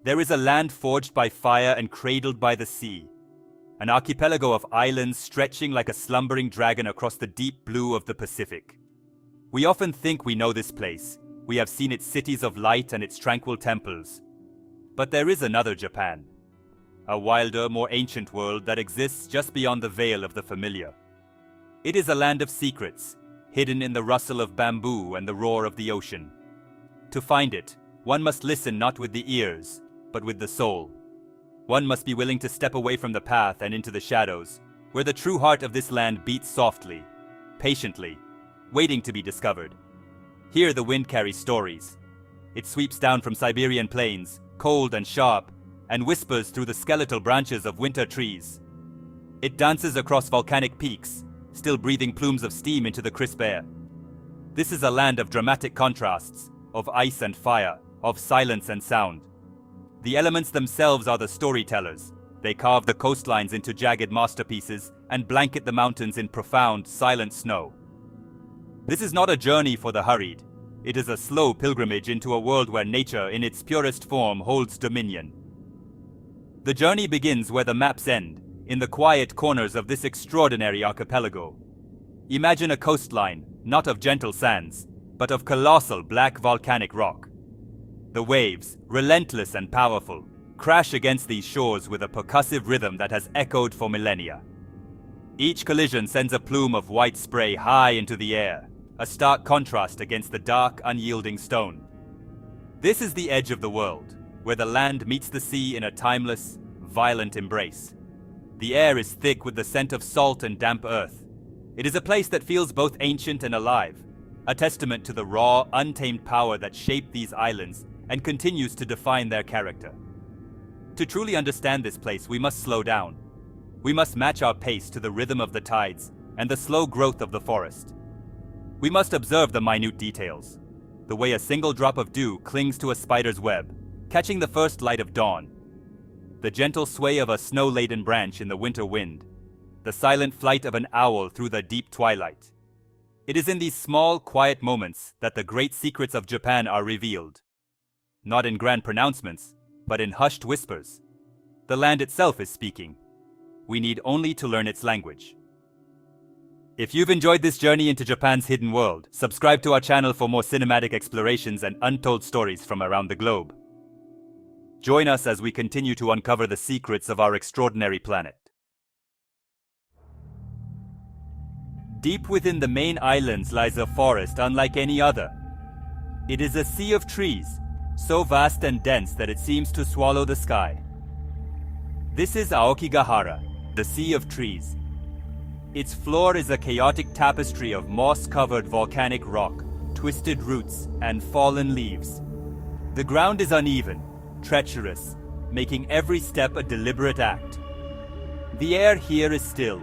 There is a land forged by fire and cradled by the sea. An archipelago of islands stretching like a slumbering dragon across the deep blue of the Pacific. We often think we know this place. We have seen its cities of light and its tranquil temples. But there is another Japan. A wilder, more ancient world that exists just beyond the veil of the familiar. It is a land of secrets, hidden in the rustle of bamboo and the roar of the ocean. To find it, one must listen not with the ears, but with the soul. One must be willing to step away from the path and into the shadows, where the true heart of this land beats softly, patiently, waiting to be discovered. Here the wind carries stories. It sweeps down from Siberian plains, cold and sharp, and whispers through the skeletal branches of winter trees. It dances across volcanic peaks, still breathing plumes of steam into the crisp air. This is a land of dramatic contrasts, of ice and fire, of silence and sound. The elements themselves are the storytellers. They carve the coastlines into jagged masterpieces and blanket the mountains in profound, silent snow. This is not a journey for the hurried. It is a slow pilgrimage into a world where nature, in its purest form, holds dominion. The journey begins where the maps end, in the quiet corners of this extraordinary archipelago. Imagine a coastline, not of gentle sands, but of colossal black volcanic rock. The waves, relentless and powerful, crash against these shores with a percussive rhythm that has echoed for millennia. Each collision sends a plume of white spray high into the air, a stark contrast against the dark, unyielding stone. This is the edge of the world, where the land meets the sea in a timeless, violent embrace. The air is thick with the scent of salt and damp earth. It is a place that feels both ancient and alive, a testament to the raw, untamed power that shaped these islands and continues to define their character. To truly understand this place, we must slow down. We must match our pace to the rhythm of the tides and the slow growth of the forest. We must observe the minute details, the way a single drop of dew clings to a spider's web, catching the first light of dawn, the gentle sway of a snow-laden branch in the winter wind, the silent flight of an owl through the deep twilight. It is in these small, quiet moments that the great secrets of Japan are revealed. Not in grand pronouncements, but in hushed whispers. The land itself is speaking. We need only to learn its language. If you've enjoyed this journey into Japan's hidden world, subscribe to our channel for more cinematic explorations and untold stories from around the globe. Join us as we continue to uncover the secrets of our extraordinary planet. Deep within the main islands lies a forest unlike any other. It is a sea of trees, so vast and dense that it seems to swallow the sky. This is Aokigahara, the Sea of Trees. Its floor is a chaotic tapestry of moss-covered volcanic rock, twisted roots, and fallen leaves. The ground is uneven, treacherous, making every step a deliberate act. The air here is still.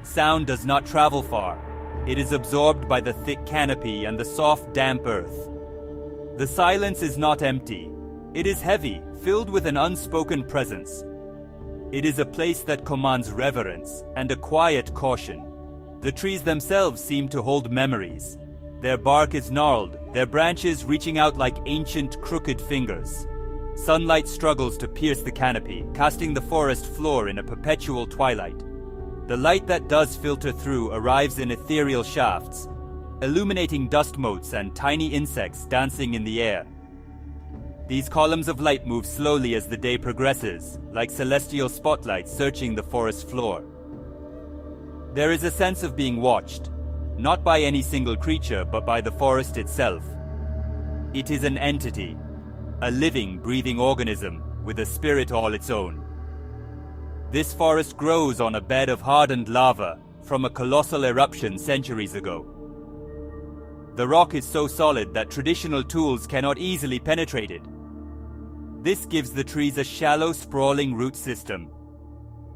Sound does not travel far. It is absorbed by the thick canopy and the soft, damp earth. The silence is not empty. It is heavy, filled with an unspoken presence. It is a place that commands reverence and a quiet caution. The trees themselves seem to hold memories. Their bark is gnarled, their branches reaching out like ancient, crooked fingers. Sunlight struggles to pierce the canopy, casting the forest floor in a perpetual twilight. The light that does filter through arrives in ethereal shafts, illuminating dust motes and tiny insects dancing in the air. These columns of light move slowly as the day progresses, like celestial spotlights searching the forest floor. There is a sense of being watched, not by any single creature, but by the forest itself. It is an entity, a living, breathing organism with a spirit all its own. This forest grows on a bed of hardened lava from a colossal eruption centuries ago. The rock is so solid that traditional tools cannot easily penetrate it. This gives the trees a shallow, sprawling root system.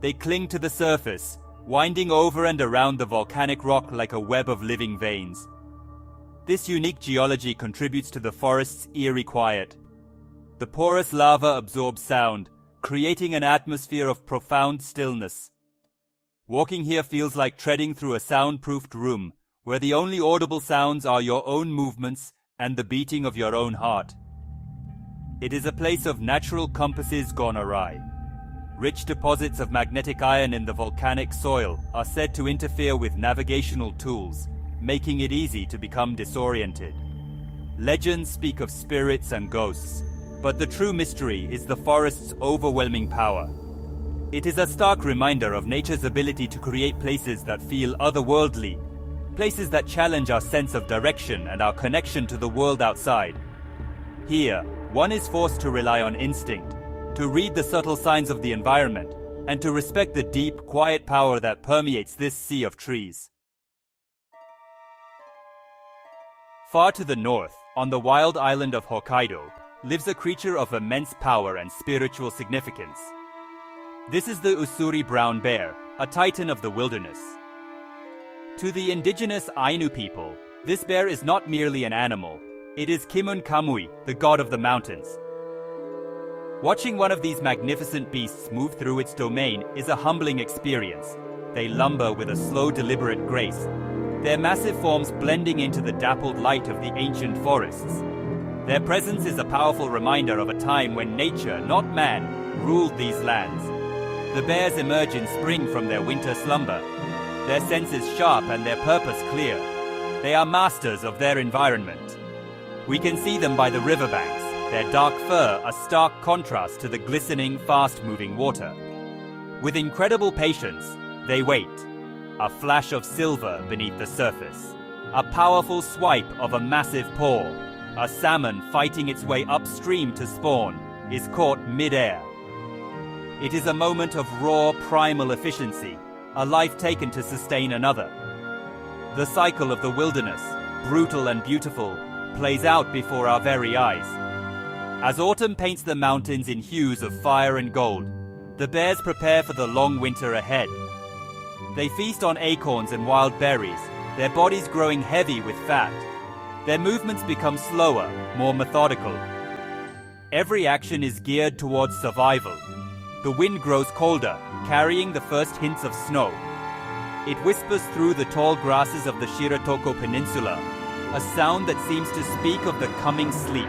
They cling to the surface, winding over and around the volcanic rock like a web of living veins. This unique geology contributes to the forest's eerie quiet. The porous lava absorbs sound, creating an atmosphere of profound stillness. Walking here feels like treading through a soundproofed room, where the only audible sounds are your own movements and the beating of your own heart. It is a place of natural compasses gone awry. Rich deposits of magnetic iron in the volcanic soil are said to interfere with navigational tools, making it easy to become disoriented. Legends speak of spirits and ghosts, but the true mystery is the forest's overwhelming power. It is a stark reminder of nature's ability to create places that feel otherworldly, places that challenge our sense of direction and our connection to the world outside. Here, one is forced to rely on instinct, to read the subtle signs of the environment, and to respect the deep, quiet power that permeates this sea of trees. Far to the north, on the wild island of Hokkaido, lives a creature of immense power and spiritual significance. This is the Usuri brown bear, a titan of the wilderness. To the indigenous Ainu people, this bear is not merely an animal, it is Kimun Kamui, the god of the mountains. Watching one of these magnificent beasts move through its domain is a humbling experience. They lumber with a slow, deliberate grace, their massive forms blending into the dappled light of the ancient forests. Their presence is a powerful reminder of a time when nature, not man, ruled these lands. The bears emerge in spring from their winter slumber, their senses sharp and their purpose clear. They are masters of their environment. We can see them by the riverbanks, their dark fur a stark contrast to the glistening, fast-moving water. With incredible patience, they wait. A flash of silver beneath the surface. A powerful swipe of a massive paw. A salmon fighting its way upstream to spawn is caught mid-air. It is a moment of raw, primal efficiency, a life taken to sustain another. The cycle of the wilderness, brutal and beautiful, plays out before our very eyes. As autumn paints the mountains in hues of fire and gold, the bears prepare for the long winter ahead. They feast on acorns and wild berries, their bodies growing heavy with fat. Their movements become slower, more methodical. Every action is geared towards survival. The wind grows colder, carrying the first hints of snow. It whispers through the tall grasses of the Shiratoko Peninsula, a sound that seems to speak of the coming sleep.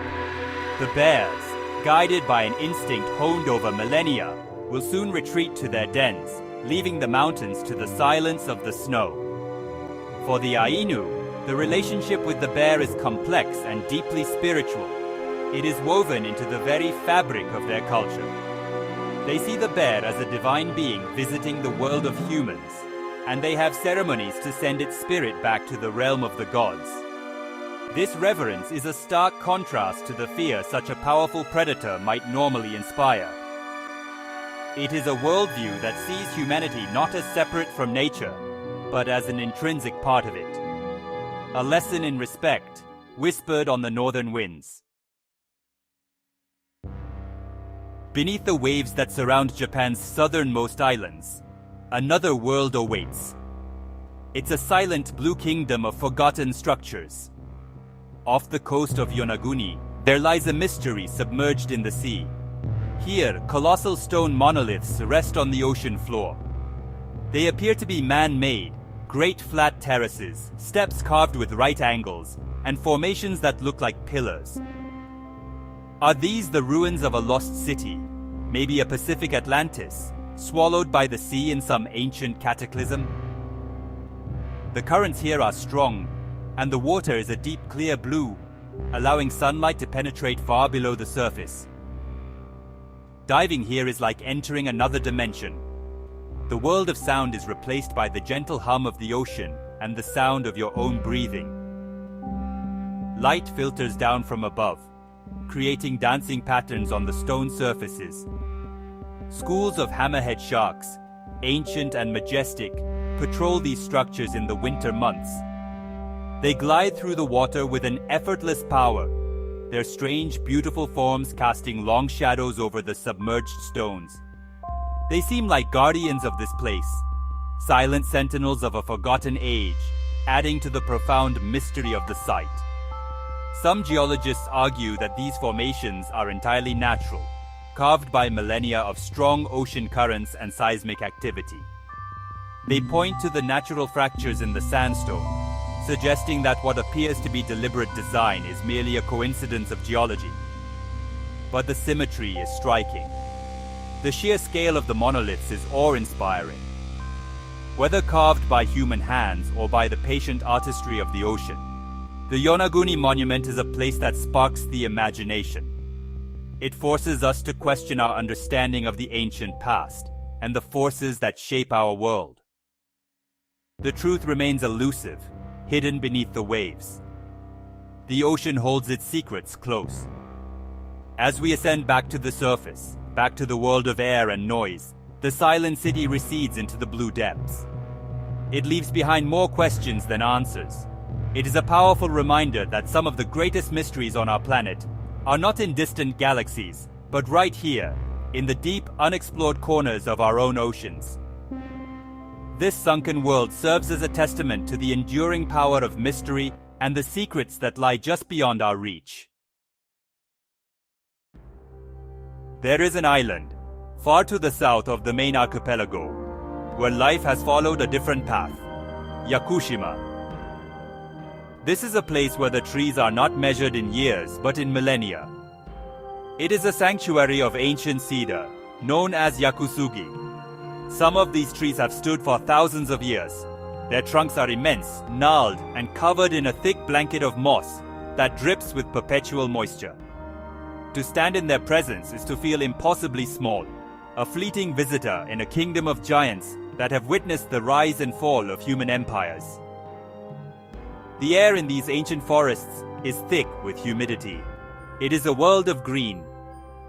The bears, guided by an instinct honed over millennia, will soon retreat to their dens, leaving the mountains to the silence of the snow. For the Ainu, the relationship with the bear is complex and deeply spiritual. It is woven into the very fabric of their culture. They see the bear as a divine being visiting the world of humans, and they have ceremonies to send its spirit back to the realm of the gods. This reverence is a stark contrast to the fear such a powerful predator might normally inspire. It is a worldview that sees humanity not as separate from nature, but as an intrinsic part of it. A lesson in respect, whispered on the northern winds. Beneath the waves that surround Japan's southernmost islands, another world awaits. It's a silent blue kingdom of forgotten structures. Off the coast of Yonaguni, there lies a mystery submerged in the sea. Here, colossal stone monoliths rest on the ocean floor. They appear to be man-made, great flat terraces, steps carved with right angles, and formations that look like pillars. Are these the ruins of a lost city, maybe a Pacific Atlantis, swallowed by the sea in some ancient cataclysm? The currents here are strong, and the water is a deep clear blue, allowing sunlight to penetrate far below the surface. Diving here is like entering another dimension. The world of sound is replaced by the gentle hum of the ocean and the sound of your own breathing. Light filters down from above, creating dancing patterns on the stone surfaces. Schools of hammerhead sharks, ancient and majestic, patrol these structures in the winter months. They glide through the water with an effortless power, their strange, beautiful forms casting long shadows over the submerged stones. They seem like guardians of this place, silent sentinels of a forgotten age, adding to the profound mystery of the site. Some geologists argue that these formations are entirely natural, carved by millennia of strong ocean currents and seismic activity. They point to the natural fractures in the sandstone, suggesting that what appears to be deliberate design is merely a coincidence of geology. but the symmetry is striking. The sheer scale of the monoliths is awe-inspiring. Whether carved by human hands or by the patient artistry of the ocean, the Yonaguni Monument is a place that sparks the imagination. It forces us to question our understanding of the ancient past and the forces that shape our world. The truth remains elusive, hidden beneath the waves. The ocean holds its secrets close. As we ascend back to the surface, back to the world of air and noise, the silent city recedes into the blue depths. It leaves behind more questions than answers. It is a powerful reminder that some of the greatest mysteries on our planet are not in distant galaxies, but right here, in the deep, unexplored corners of our own oceans. This sunken world serves as a testament to the enduring power of mystery and the secrets that lie just beyond our reach. There is an island, far to the south of the main archipelago, where life has followed a different path, Yakushima. This is a place where the trees are not measured in years, but in millennia. It is a sanctuary of ancient cedar, known as Yakusugi. Some of these trees have stood for thousands of years. Their trunks are immense, gnarled, and covered in a thick blanket of moss that drips with perpetual moisture. To stand in their presence is to feel impossibly small, a fleeting visitor in a kingdom of giants that have witnessed the rise and fall of human empires. The air in these ancient forests is thick with humidity. It is a world of green.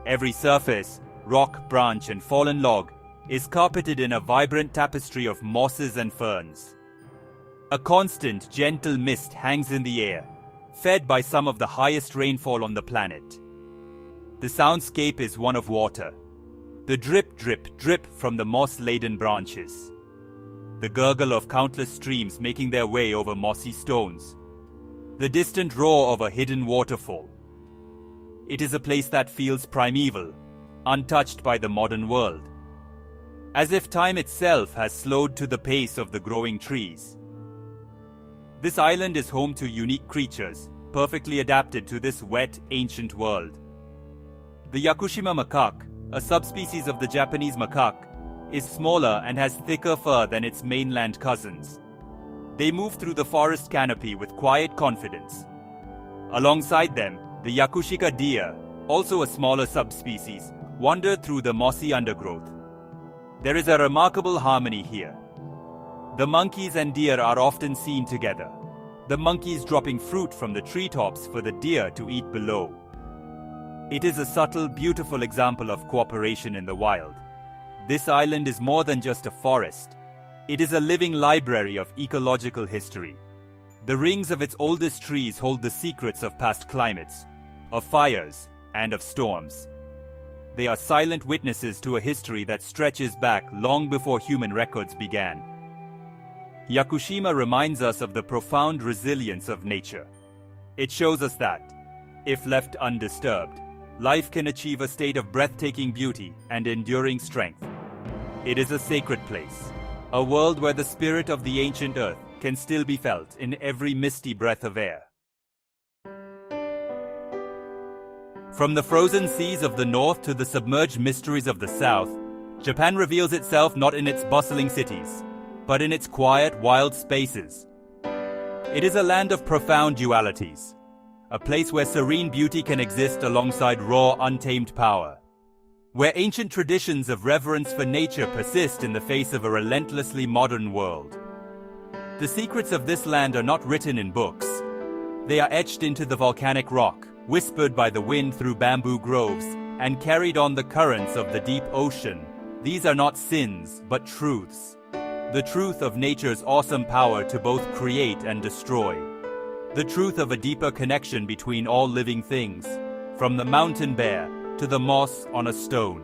Every surface, rock, branch, and fallen log is carpeted in a vibrant tapestry of mosses and ferns. A constant, gentle mist hangs in the air, fed by some of the highest rainfall on the planet. The soundscape is one of water. The drip, drip, drip from the moss-laden branches. The gurgle of countless streams making their way over mossy stones. The distant roar of a hidden waterfall. It is a place that feels primeval, untouched by the modern world. As if time itself has slowed to the pace of the growing trees. This island is home to unique creatures, perfectly adapted to this wet, ancient world. The Yakushima macaque, a subspecies of the Japanese macaque, is smaller and has thicker fur than its mainland cousins. They move through the forest canopy with quiet confidence. Alongside them, the Yakushika deer, also a smaller subspecies, wander through the mossy undergrowth. There is a remarkable harmony here. The monkeys and deer are often seen together, the monkeys dropping fruit from the treetops for the deer to eat below. It is a subtle, beautiful example of cooperation in the wild. This island is more than just a forest. It is a living library of ecological history. The rings of its oldest trees hold the secrets of past climates, of fires, and of storms. They are silent witnesses to a history that stretches back long before human records began. Yakushima reminds us of the profound resilience of nature. It shows us that, if left undisturbed, life can achieve a state of breathtaking beauty and enduring strength. It is a sacred place, a world where the spirit of the ancient earth can still be felt in every misty breath of air. From the frozen seas of the north to the submerged mysteries of the south, Japan reveals itself not in its bustling cities, but in its quiet, wild spaces. It is a land of profound dualities, a place where serene beauty can exist alongside raw, untamed power, where ancient traditions of reverence for nature persist in the face of a relentlessly modern world. The secrets of this land are not written in books. They are etched into the volcanic rock, whispered by the wind through bamboo groves, and carried on the currents of the deep ocean. These are not sins, but truths. The truth of nature's awesome power to both create and destroy. The truth of a deeper connection between all living things, from the mountain bear to the moss on a stone.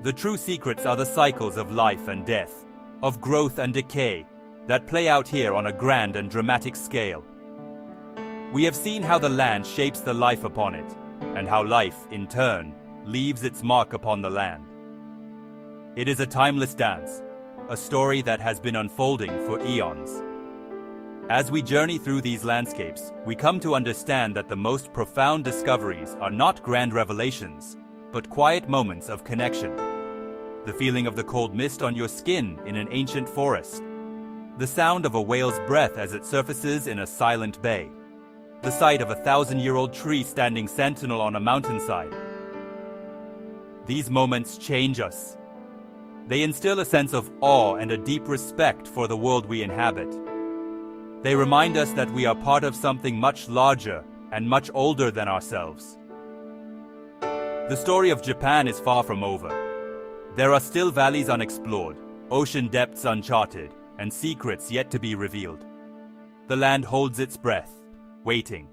The true secrets are the cycles of life and death, of growth and decay, that play out here on a grand and dramatic scale. We have seen how the land shapes the life upon it, and how life, in turn, leaves its mark upon the land. It is a timeless dance, a story that has been unfolding for eons. As we journey through these landscapes, we come to understand that the most profound discoveries are not grand revelations, but quiet moments of connection. The feeling of the cold mist on your skin in an ancient forest. The sound of a whale's breath as it surfaces in a silent bay. The sight of a 1,000-year-old tree standing sentinel on a mountainside. These moments change us. They instill a sense of awe and a deep respect for the world we inhabit. They remind us that we are part of something much larger and much older than ourselves. The story of Japan is far from over. There are still valleys unexplored, ocean depths uncharted, and secrets yet to be revealed. The land holds its breath, waiting.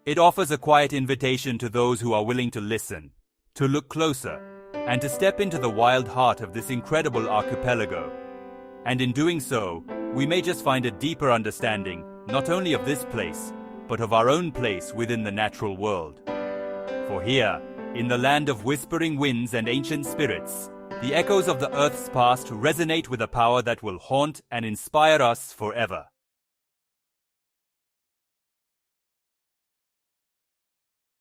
It offers a quiet invitation to those who are willing to listen, to look closer, and to step into the wild heart of this incredible archipelago. And in doing so, we may just find a deeper understanding, not only of this place, but of our own place within the natural world. For here, in the land of whispering winds and ancient spirits, the echoes of the Earth's past resonate with a power that will haunt and inspire us forever.